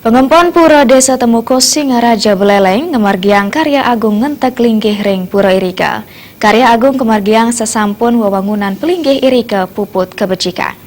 Pengempon Pura Desa Temukus Singaraja Beleleng ngemargiang karya agung ngentek linggih ring Pura Irika. Karya agung kemargiang sesampun wewangunan pelinggih Irika puput kebecikan.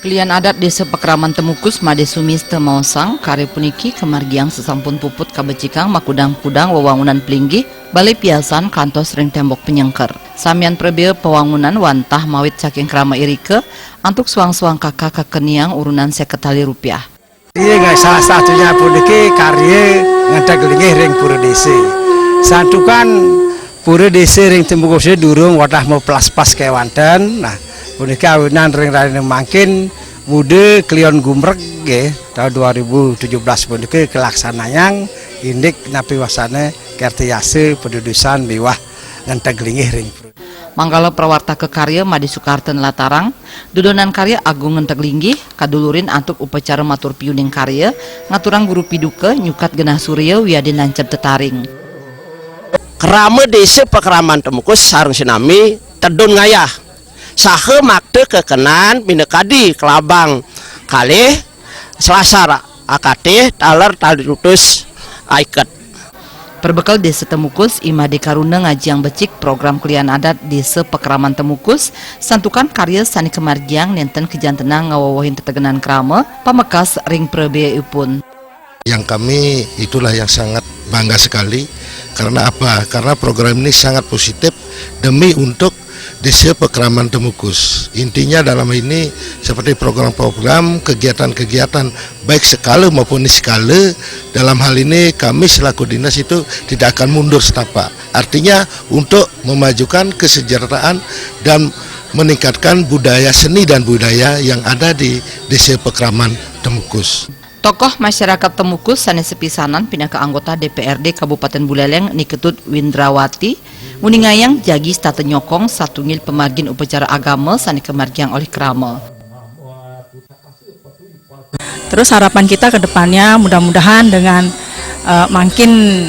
Kalian adat Desa Pekraman Temukus Made Sumis Temausang karya puniki kemargiang sesampun puput kabecikang makudang-kudang wewangunan pelinggih balai piasan kantos ring tembok penyengker. Samian prebeu pewangunan wantah mawit saking krama Irika antuk suang-suang kakak kekeniang urunan seketali rupiah. Iya guys, salah satunya puniki karya ngentek linggih ring Pura Desa. Satu kan Pura Desa ring Temukus durung wadah mau plas-pas kewanten. Nah, puniki awinan ring rane mangkin muda klion gumrek nggih tahun 2017 puniki kelaksanaan indik napi wasane kertiase pedudusan biwah ngentek linggih ring Pura. Manggala prawarta kekarya Madi Sukarten Latarang, dudonan karya agung ngentek linggih kadulurin antuk upacara matur piuning karya ngaturang guru piduka nyukat genah surya wiadi nancep tetaring. Kerama Desa Pekraman Temukus sareng sinami tedun ngayah sahe makte kekenan binekadi kelabang kalih selasar akate taler talirutus aiket. Berbekal Desa Temukus, Imade Karuna ngajiang becik program Kalian Adat Desa Pekraman Temukus, santukan karya sani kemargiang nenten kejantenang ngawawahin tetegenan krama, pamekas ring prebeupun. Yang kami itulah yang sangat bangga sekali, karena apa? Karena program ini sangat positif demi untuk Desa Pekraman Temukus. Intinya dalam ini seperti program-program, kegiatan-kegiatan baik skala maupun niskala. Dalam hal ini kami selaku dinas itu tidak akan mundur setapak. Artinya untuk memajukan kesejahteraan dan meningkatkan budaya seni dan budaya yang ada di Desa Pekraman Temukus. Tokoh masyarakat Temukus sanes sepisanan pindah ke anggota DPRD Kabupaten Buleleng Niketut Windrawati muningayang jagi stata nyokong satungil pemargin upacara agama sani kemargiang oleh krama. Terus harapan kita ke depannya mudah-mudahan dengan makin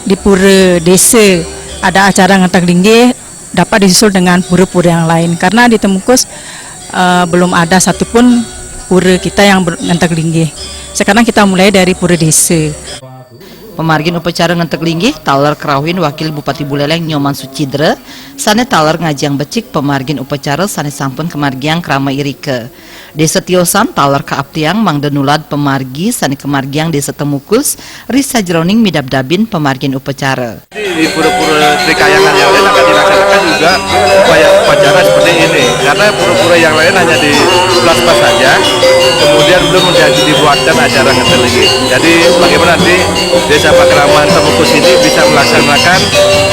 di Pura Desa ada acara ngentek linggih dapat disusul dengan pura-pura yang lain, karena di Temukus belum ada satupun pura kita yang ngentek linggih. Sekarang kita mulai dari Pura Desa. Pemargin upacara ngentek linggih taler Kerawin Wakil Bupati Buleleng Nyoman Sucidre sane taler ngajiang becik pemargin upacara sane sampun kemargiang krama Irika. Desa Tiosan taler kaaptiang Mang Denulad pemargi sane kemargiang Desa Temukus Risa Jroning midab-dabin pemargin upacara. Di pura-pura Trikayangan yang lain akan dilaksanakan juga upaya upacara seperti ini, karena pura-pura yang lain hanya di plas-plas saja, kemudian belum dibuatkan acara ngentek linggih. Jadi bagaimana nanti Desa Pekraman Temukus ini bisa melaksanakan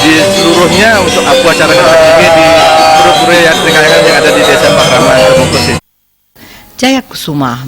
di seluruhnya untuk acara ngentek linggih di pura-pura yang Trikayangan yang ada di Desa Pekraman Temukus ini. Jaya Kusuma.